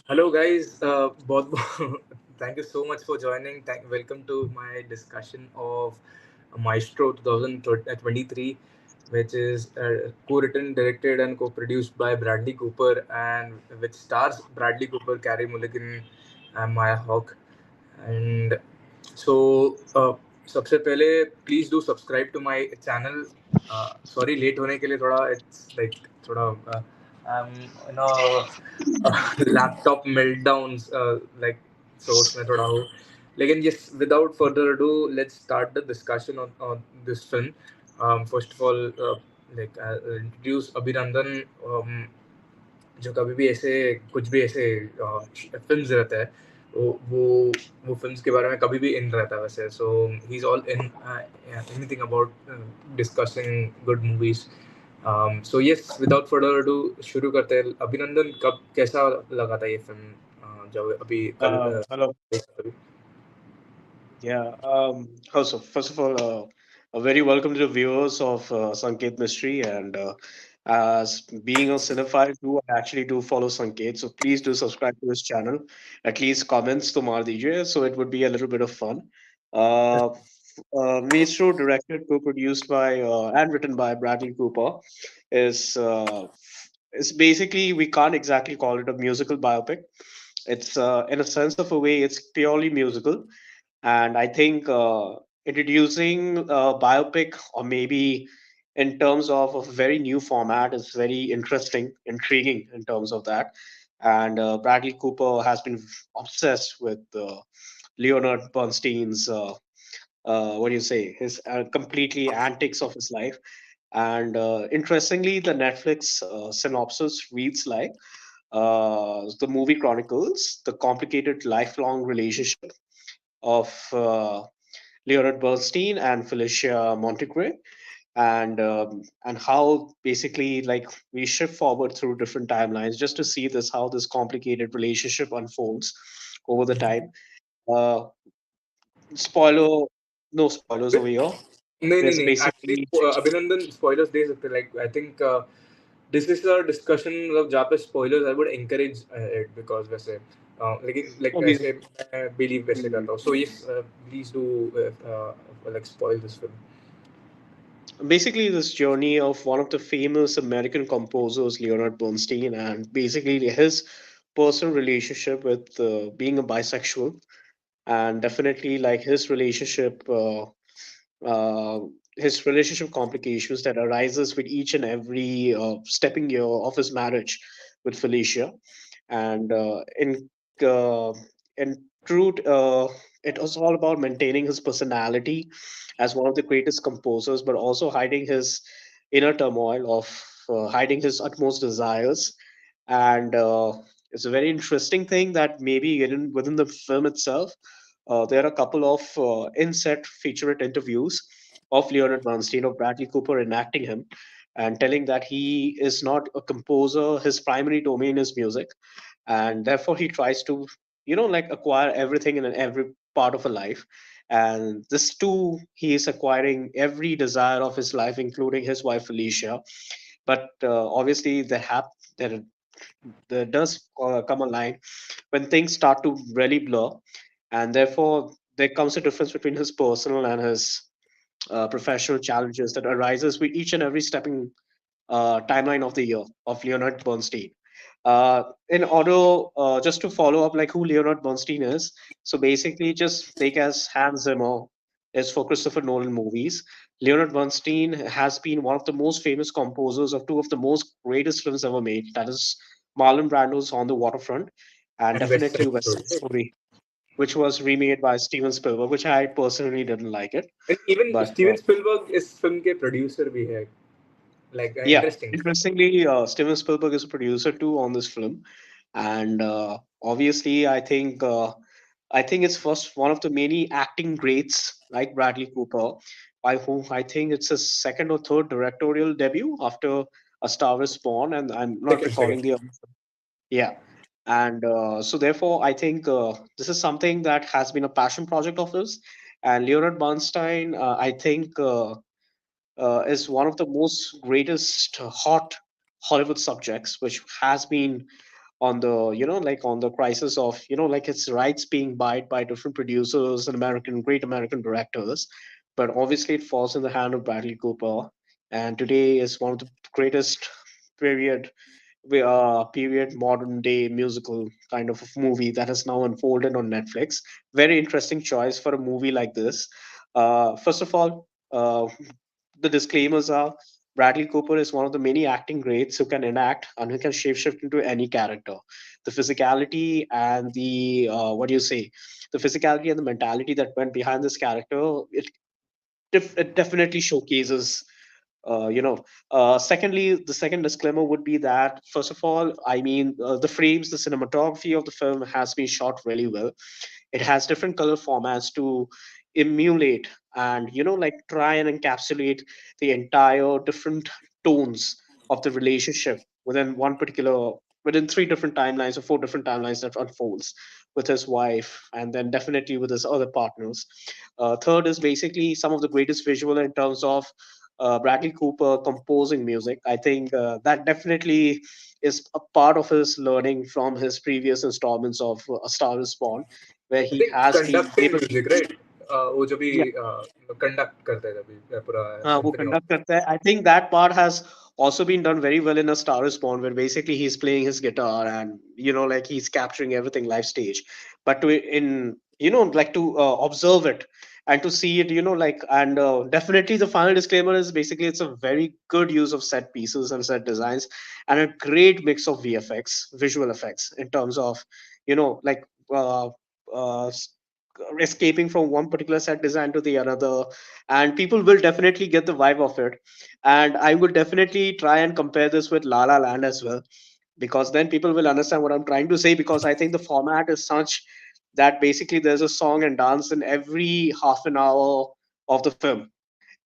Hello, guys. Thank you so much for joining. Welcome to my discussion of Maestro 2023, which is co-written, directed, and co-produced by Bradley Cooper, and which stars Bradley Cooper, Carey Mulligan, and Maya Hawke. And so, सबसे पहले please do subscribe to my channel. Sorry late होने के लिए थोड़ा it's like थोड़ा I'm you know laptop meltdowns like so उसमें थोड़ा हो लेकिन yes without further ado let's start the discussion on this film. First of all, like I'll introduce Abhinandan, जो कभी भी ऐसे कुछ भी ऐसे फिल्म्स रहता है वो फिल्म्स के बारे में कभी भी इन रहता है वैसे so he is all in anything about discussing good movies. So yes without further do शुरू करते हैं. अभिनंदन कब कैसा लगा था ये फिल्म जब अभी कल Hello. देखा अभी. Yeah. Also, first of all, a very welcome to the viewers of Sanket Mystery. And as being a cinephile too, I actually do follow Sanket. So please do subscribe to his channel. At least comments to Mar DJ. So it would be a little bit of fun. Maestro, directed, co-produced by and written by Bradley Cooper, is is basically, we can't exactly call it a musical biopic. It's in a sense of a way, it's purely musical. And I think introducing a biopic, or maybe in terms of a very new format, is very interesting, intriguing in terms of that. And Bradley Cooper has been obsessed with Leonard Bernstein's what do you say, his completely antics of his life. And interestingly, the Netflix synopsis reads like, the movie chronicles the complicated lifelong relationship of Leonard Bernstein and Felicia Montegre, and how basically, like, we shift forward through different timelines just to see this, how this complicated relationship unfolds over the time. Uh, Spoiler, no spoilers over here. नहीं नहीं There's नहीं actually basically अभिनंदन spoilers दे सकते like I think this is a discussion मतलब जहाँ पे spoilers I would encourage it because वैसे लेकिन लाइक no, ऐसे मैं बिलीव वैसे we, करता हूँ so yes please do like spoil this film. basically this journey of one of the famous American composers, Leonard Bernstein, and basically his personal relationship with being a bisexual, and definitely like uh, his relationship complications that arises with each and every stepping year of his marriage with Felicia. And uh, in truth, it was all about maintaining his personality as one of the greatest composers, but also hiding his inner turmoil of hiding his utmost desires. And it's a very interesting thing that maybe within the film itself, there are a couple of in-set featurette interviews of Leonard Bernstein, of Bradley Cooper enacting him and telling that he is not a composer. His primary domain is music, and therefore he tries to, like, acquire everything in every part of a life. And this too, he is acquiring every desire of his life, including his wife Felicia. But obviously, there there does come a line when things start to really blur, and therefore there comes a difference between his personal and his professional challenges that arises with each and every stepping timeline of the year of Leonard Bernstein. In order, just to follow up, like, who Leonard Bernstein is. So basically, just take as Hans Zimmer is for Christopher Nolan movies. Leonard Bernstein has been one of the most famous composers of two of the most greatest films ever made. That is Marlon Brando's On the Waterfront, and And West definitely Side West Side Story. Story, which was remade by Steven Spielberg, which I personally didn't like it. And even But Steven Spielberg इस film के producer भी है. Like yeah, interesting. interestingly, Steven Spielberg is a producer too on this film, and obviously, I think it's first one of the many acting greats like Bradley Cooper, by whom I think it's his second or third directorial debut after A Star Is Born, and I'm not Second. recalling the other. Yeah, and so therefore, I think this is something that has been a passion project of his, and Leonard Bernstein, I think. Is one of the most greatest hot Hollywood subjects, which has been on the like on the crisis of like its rights being bought by different producers and great American directors. But obviously it falls in the hand of Bradley Cooper, and today is one of the greatest period period modern day musical kind of movie that has now unfolded on Netflix. Very interesting choice for a movie like this. First of all, the disclaimers are Bradley Cooper is one of the many acting greats who can enact and who can shapeshift into any character. The physicality and the what do you say? The physicality and the mentality that went behind this character, it definitely showcases secondly, the second disclaimer would be that, first of all, I mean, the frames, the cinematography of the film has been shot really well. It has different color formats to emulate and like try and encapsulate the entire different tones of the relationship within three different timelines or four different timelines that unfolds with his wife, and then definitely with his other partners. Third is basically some of the greatest visual in terms of Bradley Cooper composing music. I think that definitely is a part of his learning from his previous installments of A Star Is Born, where I he think has been conducting able. music, right? वो जब भी Yeah, conduct करते हैं जब पूरा वो symphony conduct करता है. I think that part has also been done very well in A Star Is Born, where basically he's playing his guitar and like he's capturing everything live stage. But to in like to observe it and to see it, like, and definitely the final disclaimer is basically it's a very good use of set pieces and set designs and a great mix of VFX, visual effects, in terms of like uh, uh, s- escaping from one particular set design to the another, and people will definitely get the vibe of it. And I would definitely try and compare this with La La Land as well, because then people will understand what I'm trying to say, because I think the format is such that basically there's a song and dance in every half an hour of the film.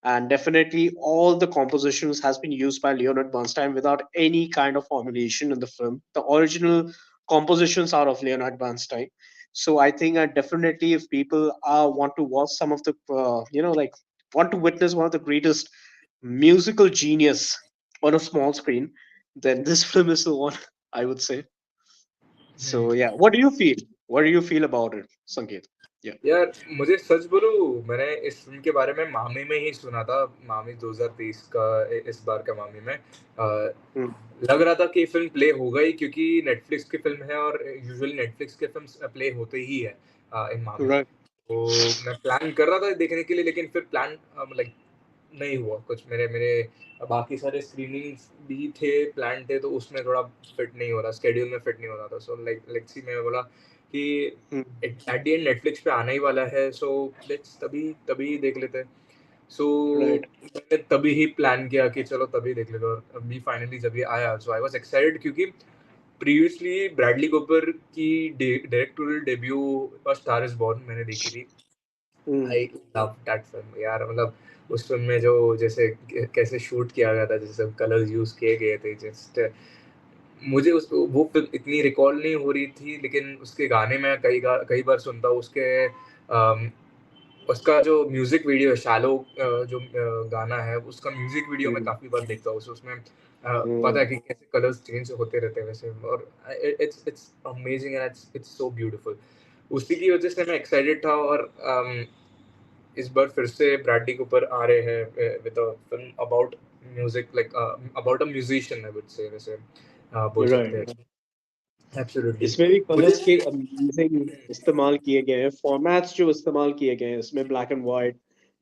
And definitely all the compositions has been used by Leonard Bernstein without any kind of formulation in the film. The original compositions are of Leonard Bernstein. So I think definitely if people want to watch some of the like want to witness one of the greatest musical genius on a small screen, then this film is the one, I would say. So yeah, what do you feel about it, Sanket? Yeah. यार मुझे सच बोलूं, मैंने इस film के बारे में मामी में ही सुना था, मामी 2023 का, इस बार का मामी में Mm, लग रहा था कि फिल्म प्ले होगा ही, क्योंकि नेटफ्लिक्स की फिल्म है और यूजुअली नेटफ्लिक्स के फिल्म प्ले होते ही है इन मामी। right. तो मैं प्लान कर रहा था देखने के लिए, लेकिन फिर प्लान लाइक नहीं हुआ कुछ। मेरे मेरे बाकी सारे स्क्रीनिंग्स भी थे, प्लान थे, तो उसमें थोड़ा फिट नहीं हो रहा, स्केड्यूल में फिट नहीं हो रहा था। सो लाइक लेट्स सी, मैं बोला कि Mm, at the end Netflix पे आने ही वाला है, सो लेट्स तभी तभी देख लेते हैं। सो right. मैंने तभी ही प्लान किया कि चलो तभी देख लेते हैं, और अभी फाइनली जब ये आया, सो आई वाज एक्साइटेड, क्योंकि प्रीवियसली ब्रैडली कूपर की डायरेक्टोरियल डेब्यू और स्टार इज बॉर्न मैंने देखी थी। Mm, I love that film यार, मतलब उस फिल्म में जो जैसे कैसे शूट किया गया था, जैसे कलर्स यूज किए गए थे, जस्ट मुझे उस वो फिल्म इतनी रिकॉल नहीं हो रही थी, लेकिन उसके गाने मैं कई बार सुनता हूँ। उसके उसका जो म्यूजिक वीडियो है, शैलो जो गाना है, उसका म्यूजिक वीडियो मैं mm, काफी बार देखता हूँ। उसमें पता mm. है कि कैसे कलर्स चेंज होते रहते हैं वैसे, और it's it's amazing and it's it's so beautiful. उसी की वजह से मैं एक्साइटेड था, और इस बार फिर से ब्रैडली कूपर आ रहे हैं with a film about music, like about a musician, I would say, वैसे बोल सकते Right. हैं। एब्सोल्युटली। इसमें भी मुझे कलर्स के अमेजिंग इस्तेमाल किए गए हैं, फॉर्मेट्स जो इस्तेमाल किए गए हैं इसमें, black and white,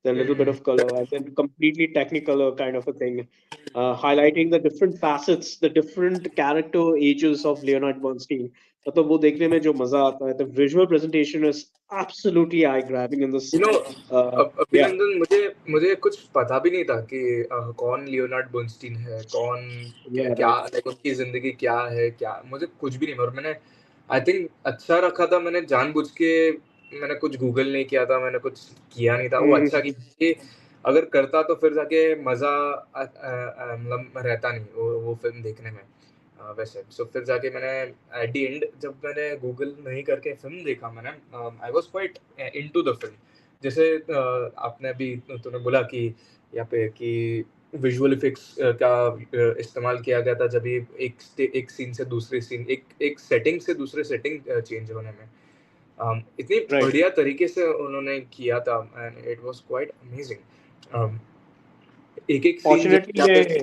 then little bit hmm, of color, and then completely technicolor kind of a thing, highlighting the different facets, the different character ages of Leonard Bernstein. मतलब वो देखने में जो मजा आता है, the visual presentation is absolutely eye grabbing in this. You know, uh, yeah, अभिनंदन, मुझे मुझे कुछ पता भी नहीं था कि कौन लियोनार्ड बर्नस्टीन है, कौन क्या yeah, क्या, right. लाइक उनकी जिंदगी क्या है, क्या मुझे कुछ भी नहीं। और मैंने आई थिंक अच्छा रखा था, मैंने जानबूझ के मैंने कुछ गूगल नहीं किया था, मैंने कुछ किया नहीं था। वो अच्छा Mm-hmm. किया कि अगर करता तो फिर जाके मजा मतलब रहता नहीं वो फिल्म देखने में। वैसे सो फिर जाके मैंने एट द एंड, जब मैंने गूगल नहीं करके फिल्म देखा, मैंने I was quite into the film. जैसे आपने अभी तूने बोला कि यहाँ पे कि विजुअल इफेक्ट्स का इस्तेमाल किया गया था, जब ये एक सीन से दूसरे सीन, एक एक सेटिंग से दूसरे सेटिंग चेंज होने में इतनी Right. बढ़िया तरीके से उन्होंने किया था, and it was quite amazing. एक एक सीन जब Fortunately, क्या पे। ये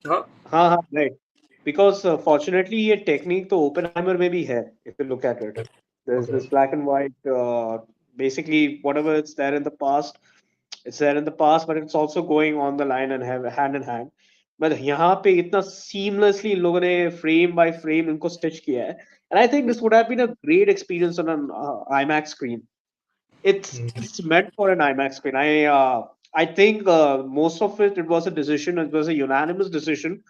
हाँ। हाँ हाँ राइट बिकॉज फॉर्चुनेटली ये टेक्निक तो ओपेनहाइमर में भी है if you look at it there is okay. This black and white basically whatever it's there in the past it's there in the past but it's also going on the line and have hand in hand but यहाँ पे इतना seamlessly इन लोगों ने frame by frame इनको stitch किया है and I think this would have been a great experience on an IMAX screen it's meant for an IMAX screen I think most of it was a decision it was a unanimous decision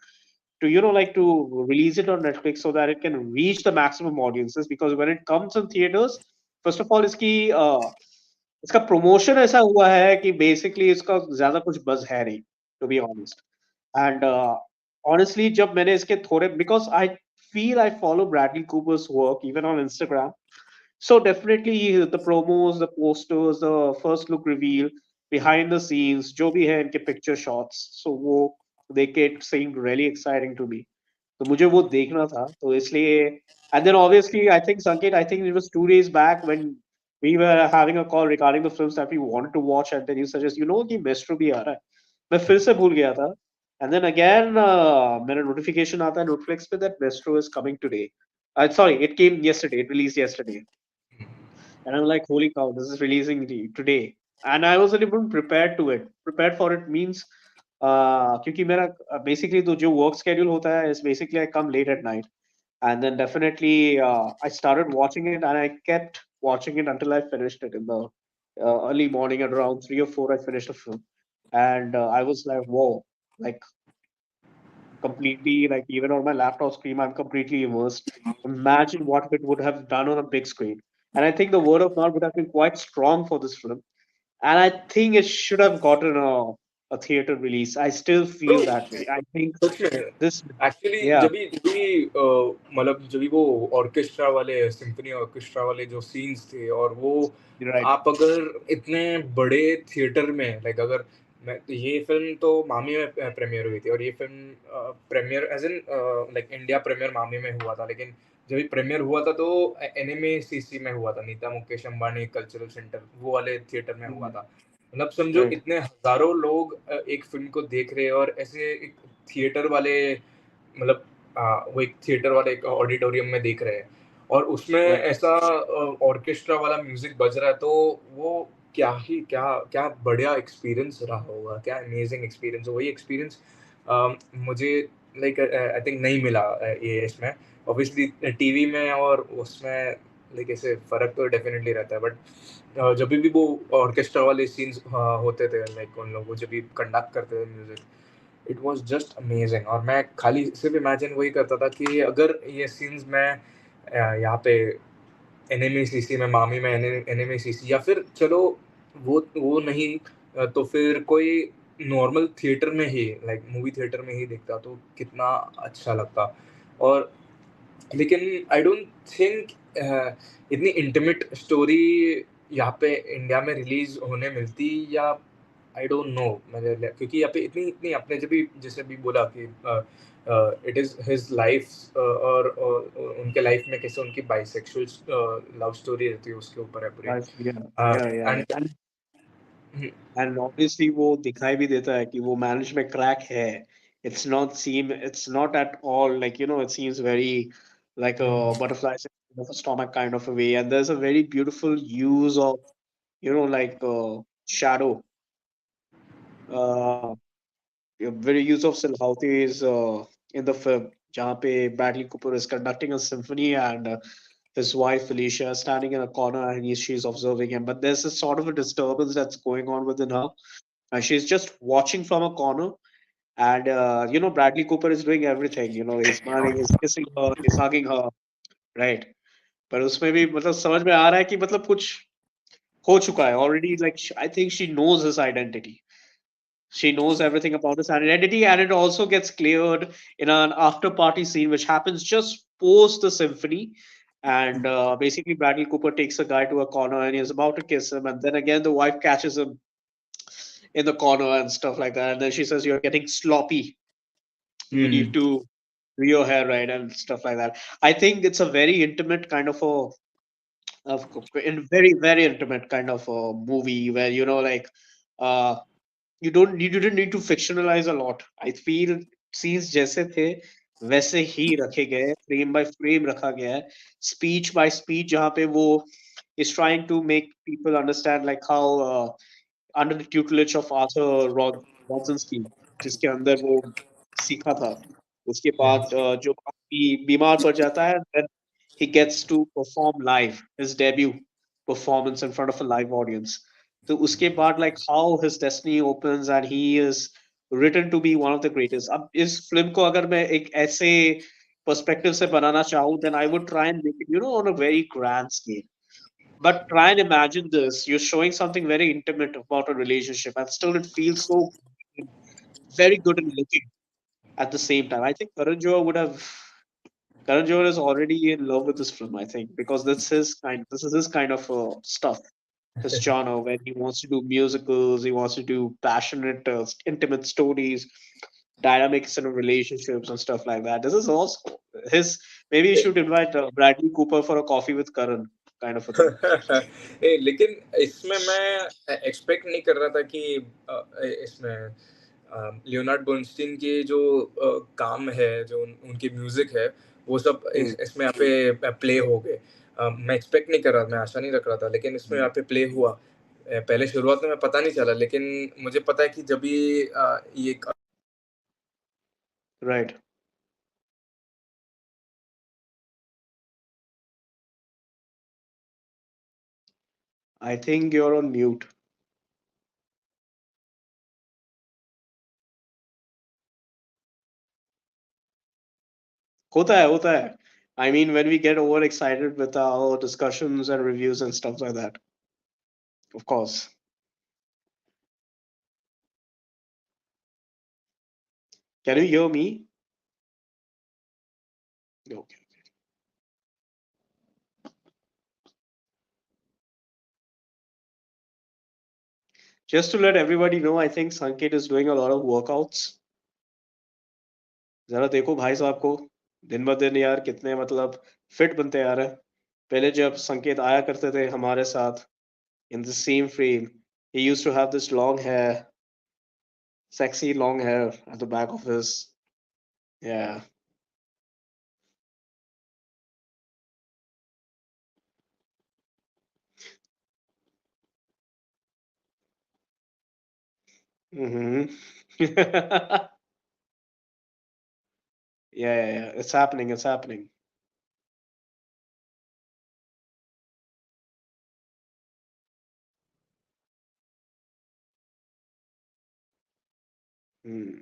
to like to release it on Netflix so that it can reach the maximum audiences because when it comes in theaters first of all इसका promotion ऐसा हुआ है कि basically इसका ज़्यादा कुछ buzz है नहीं to be honest and honestly जब मैंने इसके थोड़े because I feel I follow Bradley Cooper's work even on Instagram so definitely the promos, the posters, the first look reveal, behind the scenes, जो भी है इनके picture shots, so वो देख के it seemed really exciting to me. तो मुझे वो देखना था, तो इसलिए and then obviously I think Sanket, I think it was 2 days back when we were having a call regarding the films that we wanted to watch and then you suggest कि Maestro भी आ रहा है. मैं फिर से भूल गया था. And then again मेरा notification आता है Netflix पे that Maestro is coming today. Sorry, it came yesterday. It released yesterday. And I'm like, holy cow, this is releasing today. And I wasn't even prepared to it. Prepared for it means क्योंकि मेरा basically तो जो work schedule होता है is basically I come late at night. And then definitely I started watching it and I kept watching it until I finished it in the early morning at around 3 or 4 I finished the film. And I was like, whoa, like completely like even on my laptop screen I'm completely immersed imagine what it would have done on a big screen and I think the word of mouth would have been quite strong for this film and I think it should have gotten a theater release I still feel that way I think सच में this actually yeah जब भी मतलब जब भी वो orchestra वाले symphony orchestra वाले जो सीन्स थे, और वो you're right आप अगर इतने बड़े थिएटर में, लाइक अगर मैं, ये फिल्म तो मामी में प्रीमियर हुई थी, और ये film premiere as in like India premiere MAMI में हुआ था, लेकिन जब ये प्रीमियर हुआ था तो एनएमएसीसी में हुआ था, नीता मुकेश अंबानी कल्चरल सेंटर, वो वाले थिएटर में हुआ Mhm. था। मतलब समझो Right, इतने हजारों लोग एक फिल्म को देख रहे हैं, और ऐसे एक थिएटर वाले, मतलब वो एक थिएटर वाले एक ऑडिटोरियम में देख रहे हैं, और उसमें right, ऐसा ऑर्केस्ट्रा वाला म्यूजिक बज रहा है, तो वो क्या ही क्या क्या बढ़िया एक्सपीरियंस रहा होगा, क्या अमेजिंग एक्सपीरियंस, वही एक्सपीरियंस मुझे लाइक आई थिंक नहीं मिला ये इसमें। ऑब्वियसली टीवी में और उसमें लाइक ऐसे फर्क तो डेफिनेटली रहता है, बट जब भी वो ऑर्केस्ट्रा वाले सीन्स होते थे, लाइक उन लोगों जब भी कंडक्ट करते थे music, it was just amazing. और मैं खाली सिर्फ इमेजिन वही करता था कि अगर ये सीन्स मैं यहाँ पे एनएमएसीसी में, मामी में एनएमएसीसी, या फिर चलो वो नहीं, तो फिर कोई नॉर्मल थिएटर में ही, लाइक मूवी थिएटर में ही देखता, तो कितना अच्छा लगता। और लेकिन आई डोंट थिंक इतनी इंटीमेट स्टोरी यहाँ पे इंडिया में रिलीज होने मिलती, या आई डोंट नो, मतलब क्योंकि यहाँ पे इतनी इतनी आपने जब भी जैसे भी बोला कि इट इज हिज लाइफ, और उनके लाइफ में कैसे उनकी बाइसेक्सुअल लव स्टोरी रहती है, उसके ऊपर है पूरी। right, yeah, yeah, yeah, yeah. And And obviously वो दिखाई भी देता है कि वो मैरिज में क्रैक है it's not at all like it seems very like a butterfly of a stomach kind of a way and there's a very beautiful use of like shadow uh very use of Silhouette's in the film जहाँ पे Bradley Cooper is conducting a symphony and his wife Felicia is standing in a corner and she's observing him but there's a sort of a disturbance that's going on within her and she's just watching from a corner. And Bradley Cooper is doing everything. He's smiling, he's kissing her, he's hugging her, right? पर उसमें भी मतलब समझ में आ रहा है कि मतलब कुछ हो चुका है already. Like I think she knows his identity. She knows everything about his identity, and it also gets cleared in an after party scene, which happens just post the symphony. And basically, Bradley Cooper takes a guy to a corner and he's about to kiss him, and then again the wife catches him in the corner and stuff like that. And then she says, "You're getting sloppy. You need Hmm. to do your hair right," and stuff like that. I think it's a very intimate kind of a of in very very intimate kind of a movie where like uh you didn't need to fictionalize a lot. I feel scenes जैसे थे वैसे ही रखे गए, frame by frame रखा गया है, speech by speech जहाँ पे वो is trying to make people understand like how under the tutelage of Arthur Rozanski जिसके अंदर वो सीखा था। उसके बाद Yes. जो काफी बीमार पड़ जाता है, then he gets to perform live his debut performance in front of a live audience. तो उसके बाद like how his destiny opens and he is written to be one of the greatest. अब इस फिल्म को अगर मैं एक ऐसे पर्सपेक्टिव से बनाना चाहूँ, then I would try and make it on a very grand scale. But try and imagine this. You're showing something very intimate about a relationship, and still it feels so very good and looking at the same time. I think Karan Johar is already in love with this film, I think, because this is his kind of stuff, his genre, where he wants to do musicals, he wants to do passionate, intimate stories, dynamics in relationships and stuff like that. This is also his. Maybe you should invite Bradley Cooper for a coffee with Karan, kind of a thing. लेकिन इसमें मैं expect नहीं कर रहा था कि इसमें Leonard Bernstein के जो काम है, जो उनके म्यूजिक है, वो सब Hmm. इसमें यहाँ पे प्ले हो गए। मैं एक्सपेक्ट नहीं कर रहा, मैं आशा नहीं रख रहा था, लेकिन इसमें यहाँ पे प्ले हुआ। पहले शुरुआत में मैं पता नहीं चला, लेकिन मुझे पता है कि जब ये Right. I think you're on mute. होता है. I mean, when we get overexcited with our discussions and reviews and stuff like that, of course. Can you hear me? Okay. Just to let everybody know, I think Sanket is doing a lot of workouts. जरा देखो भाई साहब को, दिन ब दिन यार कितने मतलब फिट बनते आ रहे हैं। पहले जब संकेत आया करते थे हमारे साथ in the same frame, he used to have this long hair, sexy long hair at the back of his. Yeah. Mm-hmm. Yeah, yeah, yeah. It's happening. It's happening. Hmm.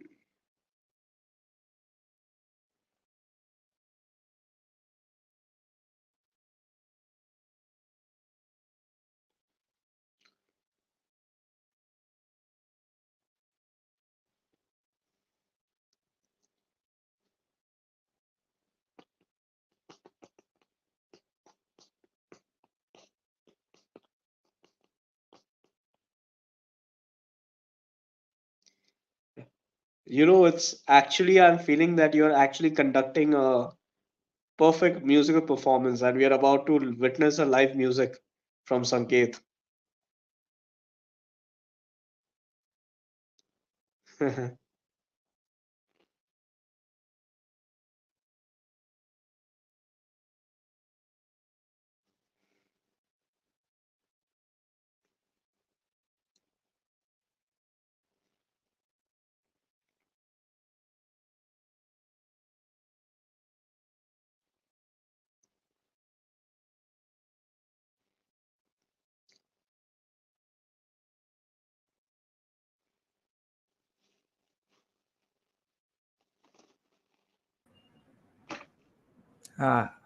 It's actually, I'm feeling that you're actually conducting a perfect musical performance, and we are about to witness a live music from Sanket.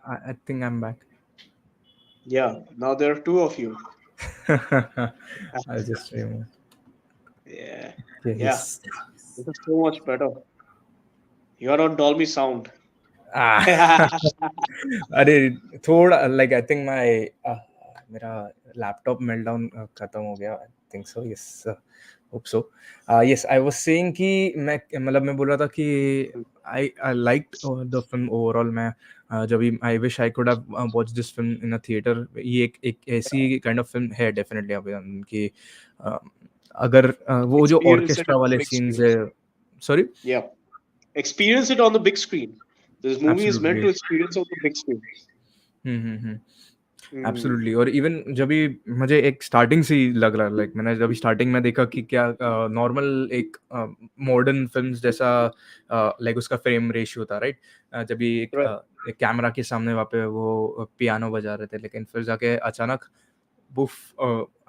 I think I'm back. Yeah, now there are two of you. I'll just remove. Yeah, yeah, Yes. this is so much better. You are on Dolby Sound. Ah. अरे थोड़ा like I think my मेरा laptop meltdown खत्म हो गया, I think so, yes. Hope so. Yes, I was saying कि मैं मतलब मैं बोल रहा था कि I liked the film overall. मैं जब भी I wish I could have watch this film in a theatre. ये एक ऐसी काइंड ऑफ फिल्म है डेफिनेटली अभिनंदन की। uh, अगर वो जो Experience it orchestra on the वाले big सीन्स screen. है, sorry. Yeah, experience it on the big screen. This movie is meant absolutely. to experience on the big screen. Hmm. Mm. Absolutely. और even जब भी मुझे एक starting से ही लग रहा, लाइक मैंने जब स्टार्टिंग में देखा कि क्या नॉर्मल एक मॉडर्न फिल्म्स जैसा लाइक उसका फ्रेम रेशियो था, राइट। जब भी Right. एक कैमरा के सामने वहाँ पे वो पियानो बजा रहे थे, लेकिन फिर जाके अचानक बुफ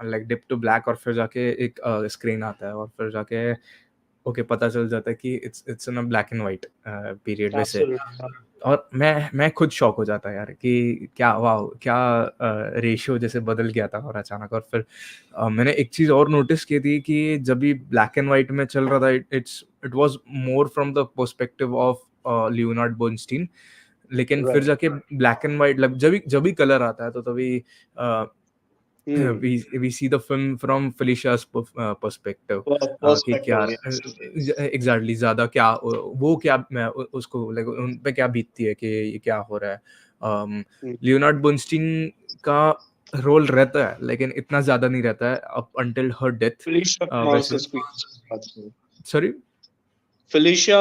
लाइक डिप टू ब्लैक, और फिर जाके एक स्क्रीन आता है, और फिर जाके ओके पता चल जाता है कि it's in a black and white period वैसे। Absolutely. और मैं खुद शॉक हो जाता यार कि क्या वाह, क्या रेशियो जैसे बदल गया था और अचानक। और फिर मैंने एक चीज़ और नोटिस की थी कि जब भी ब्लैक एंड व्हाइट में चल रहा था, it was more from the perspective of Leonard Bernstein. लेकिन फिर Right. जाके ब्लैक एंड व्हाइट, जब भी कलर आता है तो तभी Hmm. we see the film from Felicia's perspective, कि क्या Perspective, yes. एग्जैक्टली ज्यादा क्या वो क्या मैं उसको लाइक उन पे क्या बीतती है कि ये क्या हो रहा है। Hmm. लियोनार्ड बर्नस्टीन का रोल रहता है लेकिन इतना ज्यादा नहीं रहता है up until her death Felicia कमाल से वैसे। screen से बात करें। सॉरी। Felicia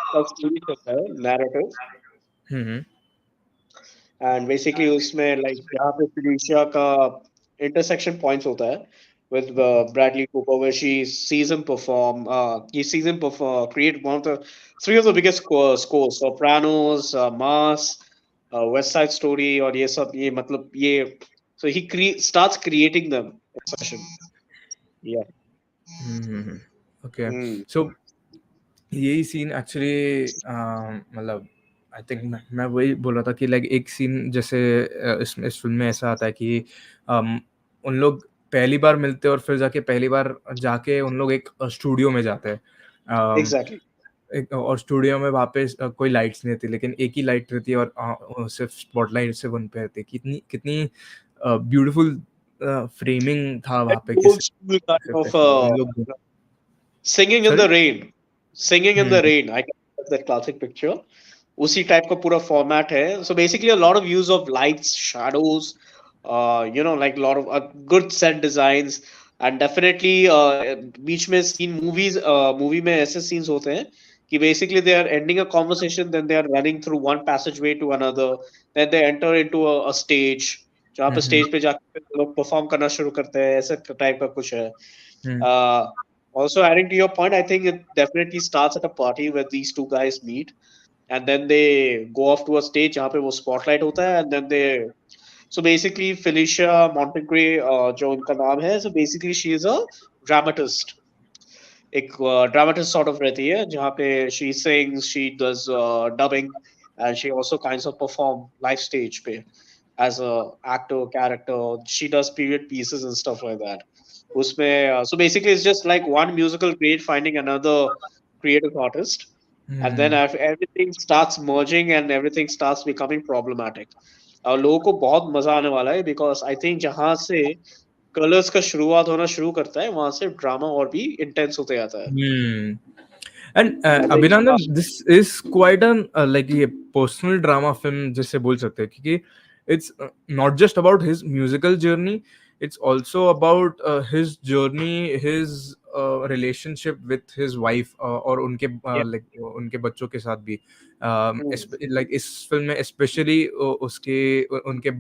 का story चलता है narrative हम्म and basically उसमें like यहाँ पे Felicia का intersection points होता है with Bradley Cooper where she sees him perform. He sees him perform, create one of the three of the biggest scores: Sopranos, Mass, West Side Story, और ये सब ये मतलब ये so he starts creating them in session. Yeah. Okay. Mm. सो यही scene actually मतलब I think मैं वही बोल रहा था कि लाइक एक सीन जैसे इस फिल्म में ऐसा आता है कि उन लोग पहली बार मिलते हैं और फिर जाके पहली बार जाके उन लोग एक स्टूडियो में जाते हैं। Exactly. और स्टूडियो में वहाँ पे कोई लाइट्स नहीं रहती, लेकिन एक ही लाइट रहती है और सिर्फ स्पॉटलाइट सिर्फ उन पे रहती है। कितनी कितनी ब्यूटीफुल फ्रेमिंग था That वहाँ पे, old किस school kind कैसे of कैसे उन लोग। singing in sorry. the rain. Singing in the rain. I can that classic picture. उसी टाइप का पूरा फॉर्मेट है so basically a lot of use of lights shadows like lot of good set designs and definitely बीच में scene movie में ऐसे scenes होते हैं कि basically they are ending a conversation then they are running through one passage way to another then they enter into a stage जहाँ पे stage पे जाकर लोग परफॉर्म करना शुरू करते हैं ऐसे टाइप का कुछ है also adding to your point I think it definitely starts at a party where these two guys meet and then they go off to a stage जहाँ पे वो spotlight होता है and then they so basically Felicia Montegray जो उनका नाम है so basically she is a dramatist एक dramatist sort of रहती है जहाँ पे she sings she does dubbing and she also kinds of perform live stage पे as a actor character she does period pieces and stuff like that उसमें so basically it's just like one musical grade finding another creative artist and then everything starts merging and everything starts becoming problematic और लोगों को बहुत मजा आने वाला है because I think जहां से कलर्स का शुरुआत होना शुरू करता है वहां से ड्रामा और भी इंटेंस होते जाता है हम्म। एंड आई थिंक अभिनंदन, this is quite an like ये पर्सनल ड्रामा फिल्म जिसे बोल सकते हैं, क्योंकि it's not just about his musical journey, it's also about his journey, his relationship with his wife और उनके लाइक उनके बच्चों के साथ भी। लाइक इस फिल्म में स्पेशली उसके उनकी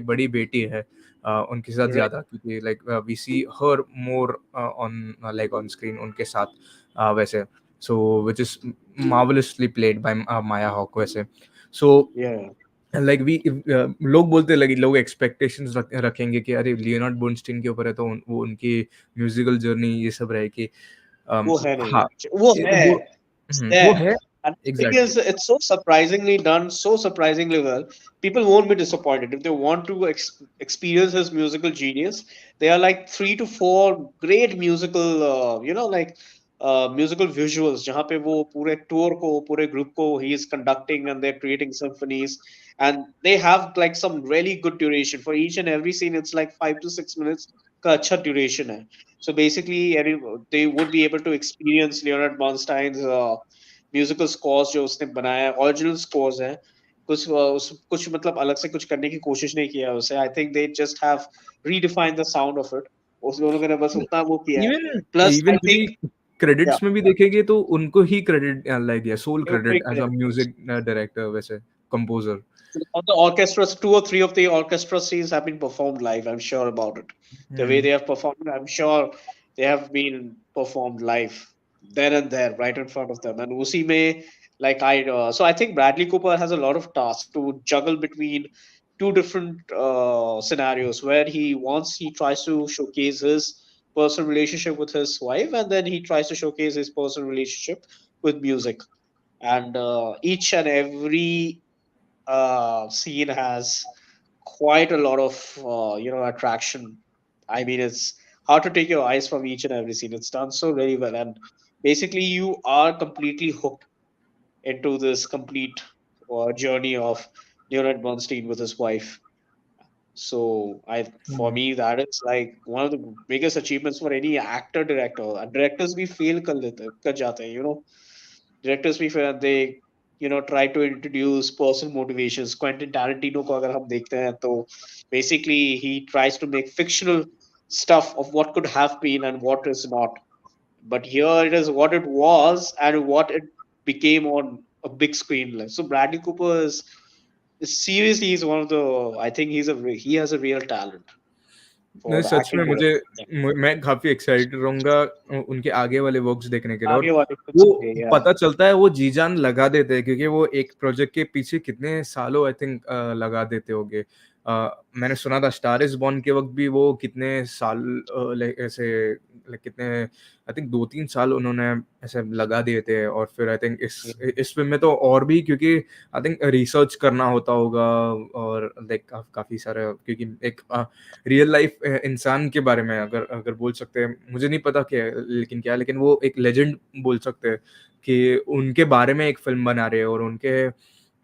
बड़ी बेटी है उनके साथ राइट ज्यादा, क्योंकि like we see her more on like on screen उनके साथ वैसे। So which is marvellously played by Maya Hawke वैसे। सो या लाइक वी लोग बोलते लगे, लोग एक्सपेक्टेशंस रखेंगे कि अरे लियोनार्ड बर्नस्टीन के ऊपर है तो वो उनकी म्यूजिकल जर्नी ये सब रहेगी। वो है नहीं हाँ, वो है वो it's वो there है and the thing exactly. is it's so surprisingly done so surprisingly well people won't be disappointed if they want to experience his musical genius there are like 3 to 4 great musical musical visuals जहाँ पे वो पूरे tour को पूरे group को he is conducting and they're creating symphonies and they have like some really good duration for each and every scene it's like 5 to 6 minutes का अच्छा duration है. So basically, they would be able to experience Leonard Bernstein's musical scores जो उसने बनाया है, original scores हैं. कुछ मतलब अलग से कुछ करने की कोशिश नहीं किया है उसे. I think they just have redefined the sound of it. उस लोगों ने बस उतना वो किया है. इवन Plus, इवन I यदि think, yeah, क्रेडिट्स में भी देखेंगे तो उनको ही क्रेडिट लाइक दिया, so they would credit make as a credit. Music director, वैसे composer. On the orchestras, two or three of the orchestra scenes have been performed live. I'm sure about it. The way hmm. they have performed, I'm sure they have been performed live, then and there, right in front of them. And Usi may, so I think Bradley Cooper has a lot of tasks to juggle between two different scenarios where he tries to showcase his personal relationship with his wife, and then he tries to showcase his personal relationship with music. And each and every scene has quite a lot of attraction. I mean, it's hard to take your eyes from each and every scene. It's done so very well, and basically, you are completely hooked into this complete journey of Leonard Bernstein with his wife. So, for hmm. me, that is like one of the biggest achievements for any actor director. Directors भी fail कर जाते हैं, directors भी फिर they try to introduce personal motivations. Quentin Tarantino को अगर हम देखते हैं तो basically he tries to make fictional stuff of what could have been and what is not. But here it is what it was and what it became on a big screen. So Bradley Cooper is seriously he's one of the I think he has a real talent नहीं, for सच में acting मुझे direction. मैं काफी excited रहूंगा उनके आगे वाले works देखने के लिए. और आगे वाले कुछ वो के या पता चलता है वो जी जान लगा देते हैं, क्योंकि वो एक प्रोजेक्ट के पीछे कितने सालों आई थिंक लगा देते होंगे. मैंने सुना था स्टार इज बॉर्न के वक्त भी वो कितने साल ऐसे कितने आई थिंक 2-3 साल उन्होंने ऐसे लगा दिए थे. और फिर आई थिंक इस फिल्म में तो और भी, क्योंकि आई थिंक रिसर्च करना होता होगा. और लाइक काफी सारे, क्योंकि एक रियल लाइफ इंसान के बारे में अगर अगर बोल सकते हैं, मुझे नहीं पता क्या है, लेकिन क्या, लेकिन वो एक लेजेंड बोल सकते हैं कि उनके बारे में एक फिल्म बना रहे हैं. और उनके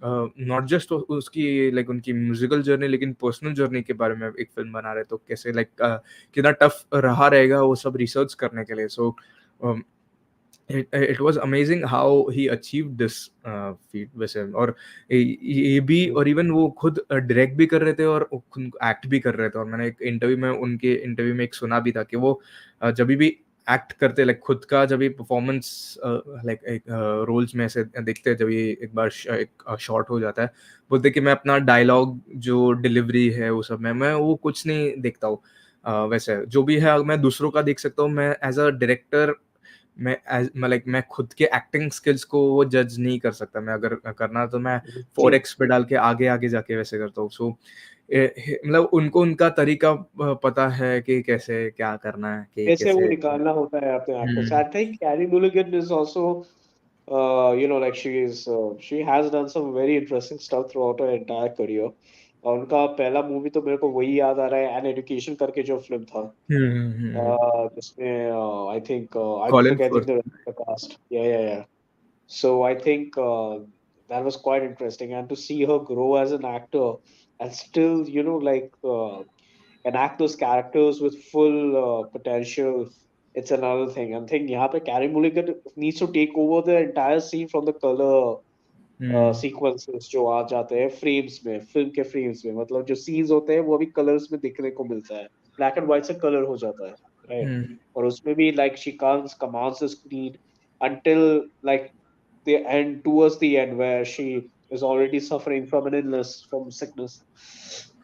नॉट जस्ट उसकी लाइक उनकी म्यूजिकल जर्नी, लेकिन पर्सनल जर्नी के बारे में एक फिल्म बना रहे हैं. तो कैसे लाइक कितना टफ रहा रहेगा वो सब रिसर्च करने के लिए. सो it was amazing how he achieved this feat वैसे. और ये भी, और इवन वो खुद डायरेक्ट भी कर रहे थे और खुद एक्ट भी कर रहे थे. और मैंने एक इंटरव्यू में उनके इंटरव्यू में एक सुना भी था कि वो जब भी एक्ट करते, लाइक खुद का जब भी परफॉर्मेंस लाइक एक रोल्स में ऐसे देखते हैं, जब ये एक बार एक शॉर्ट हो जाता है, बोलते कि मैं अपना डायलॉग जो डिलीवरी है वो सब में मैं वो कुछ नहीं देखता हूँ. वैसे जो भी है मैं दूसरों का देख सकता हूँ. मैं एज अ डायरेक्टर मैं लाइक मैं खुद के एक्टिंग स्किल्स को वो जज नहीं कर सकता. मैं अगर करना तो मैं जी 4x पे डाल के आगे आगे जाके वैसे करता हूँ. सो मतलब उनको उनका तरीका पता है कि कैसे क्या करना है, कि कैसे वो कैसे. निकालना होता है अपने एक्टर से. Hmm. I think Carey Mulligan is also like she has done some very interesting stuff throughout her entire career. और उनका पहला मूवी तो मेरे को वही याद आ रहा है एन एजुकेशन करके जो फिल्म था जिसमें I think I am Colin forgetting Firth. The cast या so I think that was quite interesting and to see her grow as an actor and still enact those characters with full potential. It's another thing. I think यहाँ पे Carey Mulligan needs to take over the entire scene from the color hmm. sequences जो आ जाते हैं frames में, film के frames में. मतलब जो scenes होते हैं वो अभी colors में दिखने को मिलता है. Black and white से color हो जाता है, right? हम्म. और उसमें भी like she commands the screen until like the end, towards the end where she is already suffering from an illness, from sickness.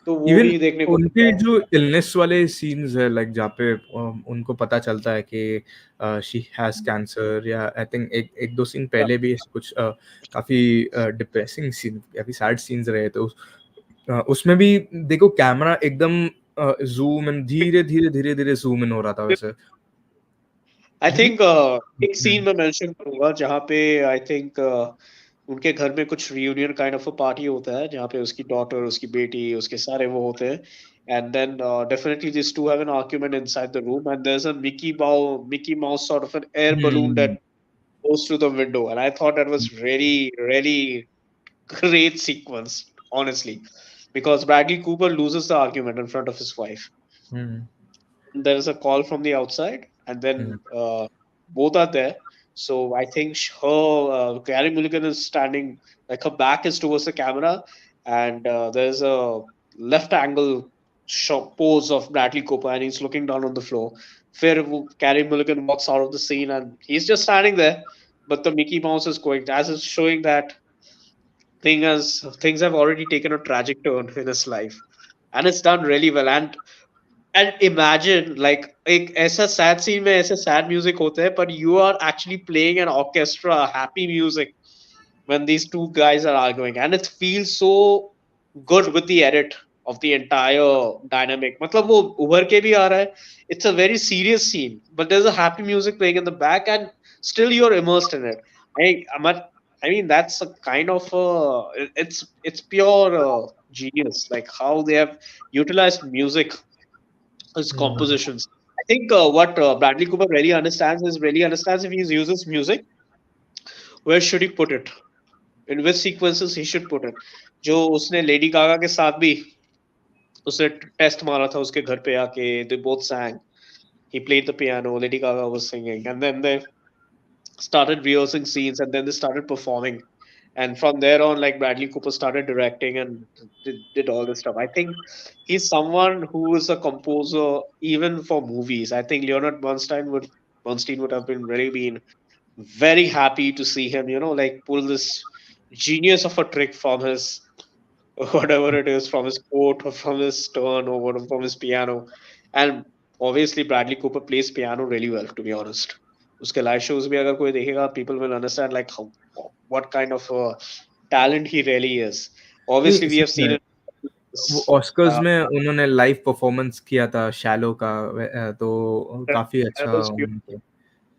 तो वो इवन भी देखने को उनके मिलता है. जो इलनेस वाले सीन्स है, लाइक जहाँ पे उनको पता चलता है कि शी हैज कैंसर, या आई थिंक एक एक दो सीन Yeah. पहले भी कुछ काफी डिप्रेसिंग सीन, काफी सैड सीन्स रहे. तो उसमें भी देखो कैमरा एकदम जूम इन, धीरे धीरे धीरे धीरे जूम इन हो रहा था वैसे. आई हम्म. थिंक एक सीन मैं मेंशन करूंगा जहाँ पे आई थिंक उनके घर में कुछ reunion kind of a party होता है जहाँ पे उसकी डॉटर उसकी बेटी उसके सारे वो होते हैं and then definitely these two have an argument inside the room and there's a Mickey Mouse sort of an air balloon hmm. that goes through the window and I thought that was really really great sequence honestly because Bradley Cooper loses the argument in front of his wife. Hmm. there is a call from the outside, and Hmm. then both are there. So I think her Carrie Mulligan is standing, like her back is towards the camera, and there's a left angle shot pose of Bradley Cooper, and he's looking down on the floor. Carrie Mulligan walks out of the scene, and he's just standing there, but the Mickey Mouse is going, as is showing that things have already taken a tragic turn in his life, and it's done really well. And imagine like एक ऐसा sad scene में ऐसे sad music होते हैं, but you are actually playing an orchestra happy music when these two guys are arguing, and it feels so good with the edit of the entire dynamic. मतलब वो उभर के भी आ रहा है. It's a very serious scene, but there's a happy music playing in the back, and still you're immersed in it. I'm not, I mean, that's a kind of it's pure genius, like how they have utilized music as Hmm. compositions. I think what Bradley Cooper really understands if he uses music, where should he put it? In which sequences he should put it? जो उसने Lady Gaga के साथ भी उसने test मारा था उसके घर पे आके, they both sang. He played the piano, Lady Gaga was singing, and then they started rehearsing scenes, and then they started performing. And from there on, like Bradley Cooper started directing and did all this stuff. I think he's someone who is a composer even for movies. I think Leonard Bernstein would have been really been very happy to see him, like pull this genius of a trick from his whatever it is, from his coat or from his stern or from his piano. And obviously Bradley Cooper plays piano really well, to be honest. उसके live shows भी अगर कोई देखेगा, people will understand like how, what kind of talent he really is. नहीं, Obviously we have such seen में it. वो Oscars Uh, में उन्होंने लाइव परफॉर्मेंस किया था शैलो का, तो काफी that अच्छा was उन्होंने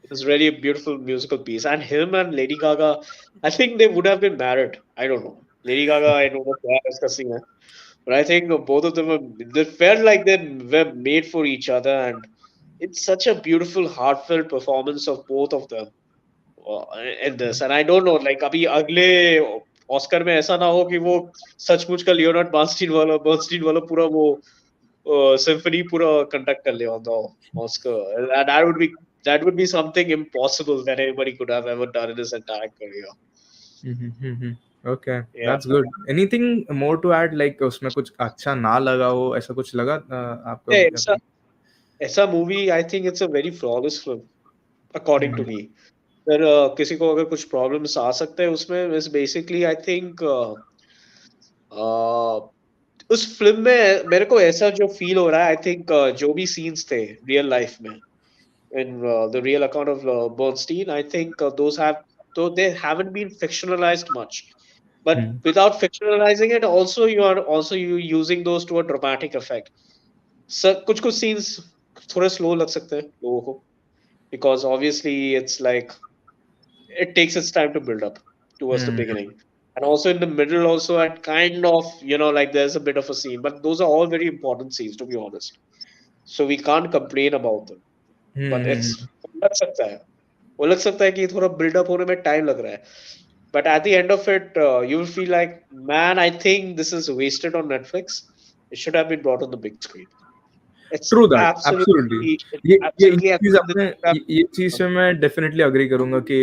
It was really a beautiful musical piece. And him and Lady Gaga, I think they would have been married. I don't know. Lady Gaga, I don't know what is discussing her. But I think both of them they felt like they were made for each other. And it's such a beautiful, heartfelt performance of both of them uh, in this. And I don't know, like अभी अगले Oscar में ऐसा ना हो कि वो सचमुच का लियोनार्ड बर्नस्टीन वाला पूरा वो symphony पूरा conduct कर ले on the Oscar. And that would be something impossible that anybody could have ever done in his entire career. Hmm. Okay, Yeah. That's good. Anything more to add, like उसमें कुछ अच्छा ना लगा हो, ऐसा कुछ लगा आपको Yeah, अभी? ऐसा movie, I think it's a very flawless film, according to hmm. me. अगर किसी को अगर कुछ problems आ सकते हैं उसमें is basically I think uh, उस फिल्म में मेरे को ऐसा जो फील हो रहा है, आई थिंक जो भी सीन्स थे रियल लाइफ में in the real account of Bernstein, I think those have, though they haven't been fictionalized much, but hmm. without fictionalizing it, also you are also you using those to a dramatic effect. So कुछ कुछ scenes थोड़े slow लग सकते हैं लोगों को, because obviously it's like it takes its time to build up towards the hmm. beginning. And also in the middle, also at kind of, like there's a bit of a scene, but those are all very important scenes, to be honest. So we can't complain about them. But hmm. it's लग सकता है वो लग सकता है कि थोड़ा build up होने में time लग रहा है. But at the end of it, you will feel like, man, I think this is wasted on Netflix. It should have been brought on the big screen. It's true that, absolutely. absolutely, it's ये absolutely चीज excellent. आपने, ये चीज से मैं definitely agree करूंगा कि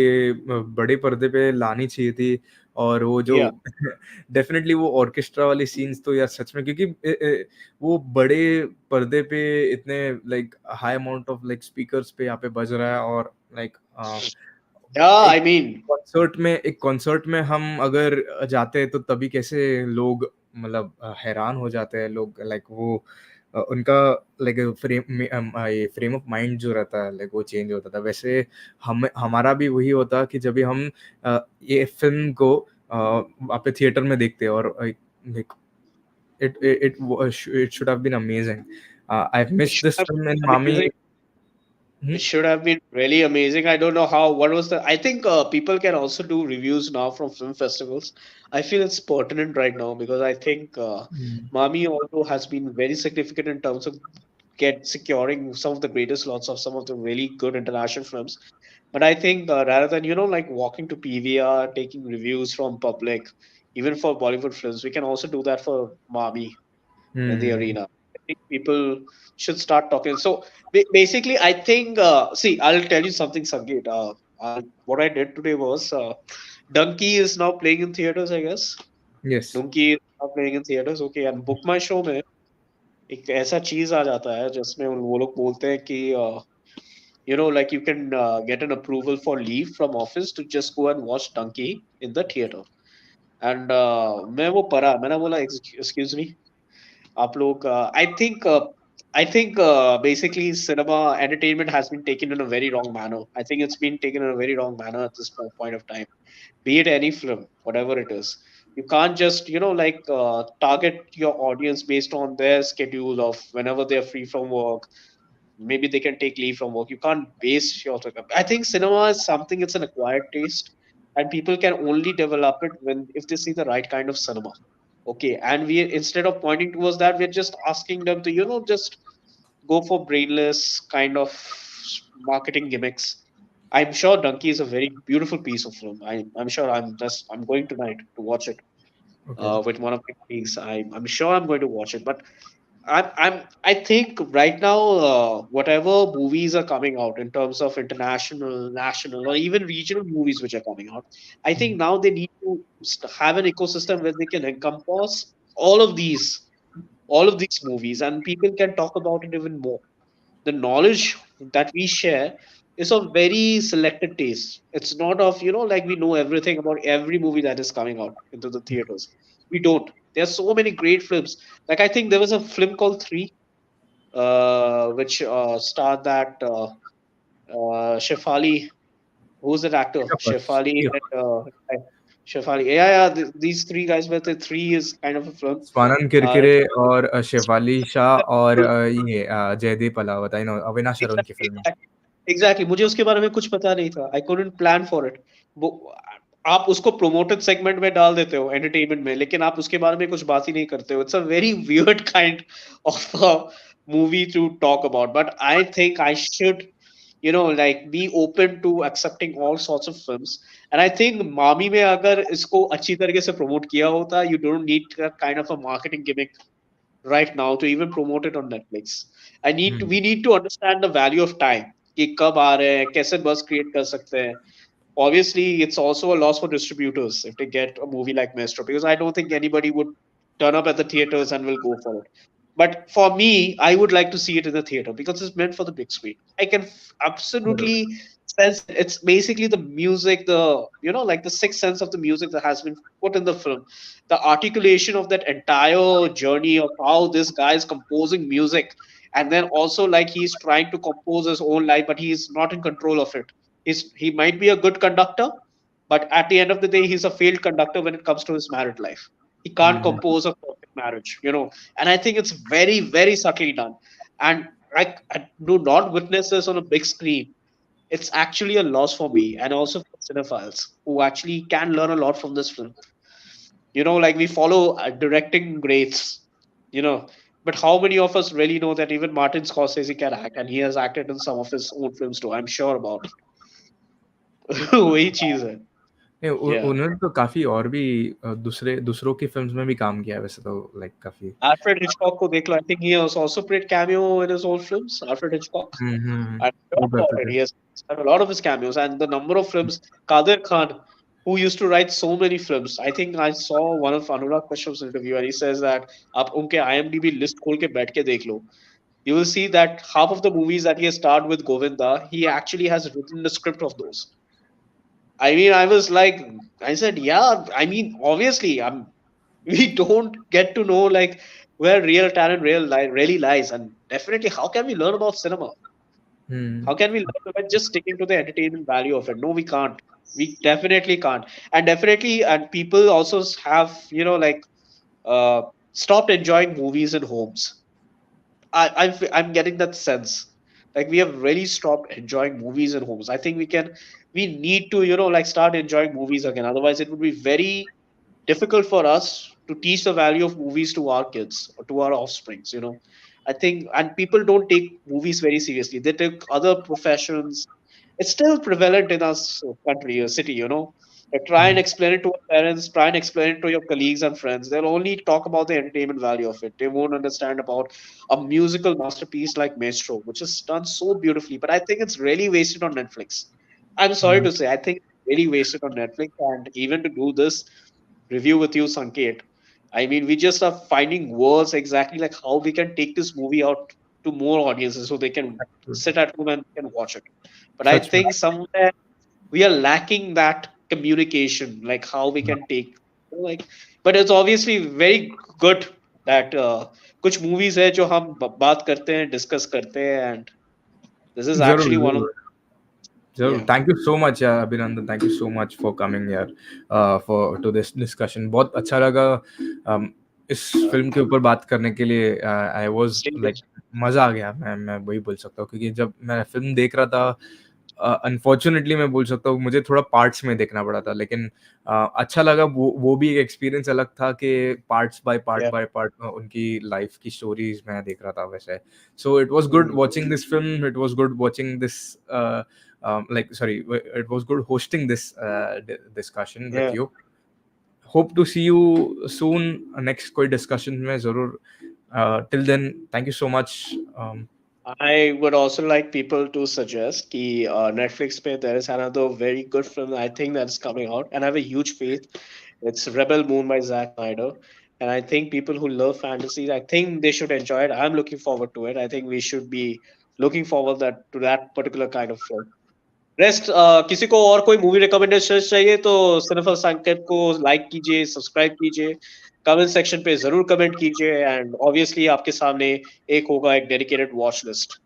बड़े पर्दे पे लानी चाहिए थी। और वो जो Yeah. डेफिनेटली वो ऑर्केस्ट्रा वाली सीन्स तो यार सच में, क्योंकि वो बड़े पर्दे पे इतने like high amount of like speakers पे यहाँ पे बज रहा है, और लाइक Yeah, एक I mean, कॉन्सर्ट में हम अगर जाते हैं तो तभी कैसे लोग मतलब हैरान हो जाते हैं लोग, लाइक वो उनका लाइक ये फ्रेम ऑफ माइंड जो रहता है लाइक वो चेंज होता था। वैसे हम हमारा भी वही होता कि जब भी हम ये फिल्म को वहाँ पे थिएटर में देखते हैं, और like it should have been amazing. I've it missed should this have film in been Mami. amazing. It should have been really amazing. I don't know how. What was the? I think people can also do reviews now from film festivals. I feel it's pertinent right now because I think Hmm. Mami also has been very significant in terms of get securing some of the greatest slots of some of the really good international films. But I think rather than like walking to PVR, taking reviews from public, even for Bollywood films, we can also do that for Mami in the Hmm. arena. think people should start talking. So basically, I think, see, I'll tell you something, Sangeet. What I did today was, Donkey is now playing in theaters, I guess. Yes. Donkey is now playing in theaters, okay. And Book My Show में एक ऐसा चीज आ जाता है जिसमें वो लोग बोलते हैं कि like you can get an approval for leave from office to just go and watch Donkey in the theater. And मैं वो पढ़ा, मैंने बोला excuse me, आप लोग I think basically cinema entertainment has been taken in a very wrong manner. I think it's been taken in a very wrong manner at this point of time. Be it any film, whatever it is, you can't just target your audience based on their schedule of whenever they're free from work. Maybe they can take leave from work. You can't base your, I think cinema is something, it's an acquired taste, and people can only develop it when if they see the right kind of cinema. Okay, and we, instead of pointing towards that, we're just asking them to just go for brainless kind of marketing gimmicks. I'm sure Donkey is a very beautiful piece of film. I'm sure I'm going tonight to watch it Okay. with one of my colleagues. I'm sure I'm going to watch it. But I think right now, whatever movies are coming out in terms of international, national, or even regional movies which are coming out, I think Mm. now they need to have an ecosystem where they can encompass all of these movies, and people can talk about it even more. The knowledge that we share is of very selected taste. It's not of, like we know everything about every movie that is coming out into the theaters. We don't. There are so many great films. Like, I think there was a film called Three, which starred that Shefali. Who's that actor? Three of us. Shefali Three of and us. Shefali. Yeah, yeah. These three guys. But the Three is kind of a film. Swanand Uh, Kirkire और शेफाली शाह और ये Jaideep Ahlawat, I know Avinash Arun की film है। Exactly, मुझे उसके बारे में कुछ पता नहीं था। I couldn't plan for it. वो आप उसको प्रोमोटेड सेगमेंट में डाल देते हो एंटरटेनमेंट में, लेकिन आप उसके बारे में कुछ बात ही नहीं करते हो। It's a very weird kind of movie two talk about, but I think I should like be open to accepting all sorts of films. And I think मामी में अगर इसको अच्छी तरीके से प्रमोट किया होता, you don't need that kind of a marketing gimmick right now to even promote it on Netflix. We need to understand the value of time. कि कब आ रहे हैं, कैसे buzz create कर सकते हैं. Obviously, it's also a loss for distributors if they get a movie like Maestro, because I don't think anybody would turn up at the theaters and will go for it. But for me, I would like to see it in the theater because it's meant for the big screen. I can absolutely sense it. It's basically the music, like the sixth sense of the music that has been put in the film. The articulation of that entire journey of how this guy is composing music, and then also like he's trying to compose his own life, but he's not in control of it. He might be a good conductor, but at the end of the day, he's a failed conductor when it comes to his married life. He can't compose a perfect marriage. And I think it's very, very subtly done. And I do not witness this on a big screen. It's actually a loss for me and also for cinephiles who actually can learn a lot from this film. Like we follow directing greats, you know, but how many of us really know that even Martin Scorsese can act, and he has acted in some of his own films too? I'm sure about it. वही चीज है. नहीं, Yeah. उन्होंने तो काफी और भी दूसरों की फिल्म्स में भी काम किया है वैसे तो, लाइक काफी। Alfred Hitchcock को देख लो. I think he has also played cameo in his own films. Alfred Hitchcock. I'm sure वो about करते it. थे। He has done a lot of his cameos, and the number of films. Kadir Khan, who used to write so many films. I think I saw one of Anurag Kashyap's interview, and he says that आप उनके IMDb list खोल के बैठ के देख लो. You will see that half of the movies that he has starred with Govinda, he actually has written the script of those. I mean, I said, yeah. I mean, obviously, we don't get to know like where real talent really lies, and definitely, how can we learn about cinema? Hmm. How can we learn by just sticking to the entertainment value of it? No, we can't. We definitely can't. And definitely, and people also have uh, stopped enjoying movies in homes. I'm getting that sense. Like we have really stopped enjoying movies in homes. I think we need to like start enjoying movies again. Otherwise, it would be very difficult for us to teach the value of movies to our kids or to our offsprings. I think, and people don't take movies very seriously. They take other professions. It's still prevalent in our country or city. Try and explain it to your parents, try and explain it to your colleagues and friends. They'll only talk about the entertainment value of it. They won't understand about a musical masterpiece like Maestro, which is done so beautifully. But I think it's really wasted on Netflix. I'm sorry to say, I think it's really wasted on Netflix. And even to do this review with you, Sanket, I mean, we just are finding words exactly like how we can take this movie out to more audiences so they can sit at home and can watch it. But I Such think somewhere we are lacking that communication, like how we can take, like, but it's obviously very good that कुछ movies है जो हम बात करते हैं, discuss करते हैं, and this is जरूर actually one of जरूर जरूर yeah, thank you so much यार अभिनंदन thank you so much for coming यार फॉर टू दिस डिस्कशन बहुत अच्छा लगा इस फिल्म के ऊपर बात करने के लिए आई वाज same लाइक मजा आ गया मैं वही बोल सकता हूँ क्योंकि जब मैं फिल्म देख रहा था अनफॉर्चुनेटली मैं बोल सकता हूँ मुझे थोड़ा पार्ट्स में देखना पड़ा था लेकिन अच्छा लगा वो भी एक एक्सपीरियंस अलग था कि पार्ट्स yeah, बाय पार्ट उनकी लाइफ की स्टोरीज मैं देख रहा था वैसे so it was good mhm, watching this film it was good watching this like sorry it was good hosting this discussion with yeah. you hope to see you soon next कोई discussion में जरूर till then thank you so much I would also like people to suggest कि Netflix पे there is another very good film I think that's coming out, and I have a huge faith. It's Rebel Moon by Zack Snyder, and I think people who love fantasy, I think they should enjoy it. I'm looking forward to it. I think we should be looking forward that to that particular kind of film. Rest किसी को और कोई movie recommendation चाहिए तो सिनेफल संकेत को like कीजिए, subscribe कीजिए, कमेंट सेक्शन पे जरूर कमेंट कीजिए, एंड ऑब्वियसली आपके सामने एक होगा एक dedicated watch list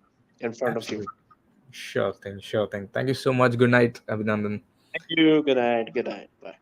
in front of you. absolutely sure thing thank you so much good night Abhinandan thank you, good night, bye.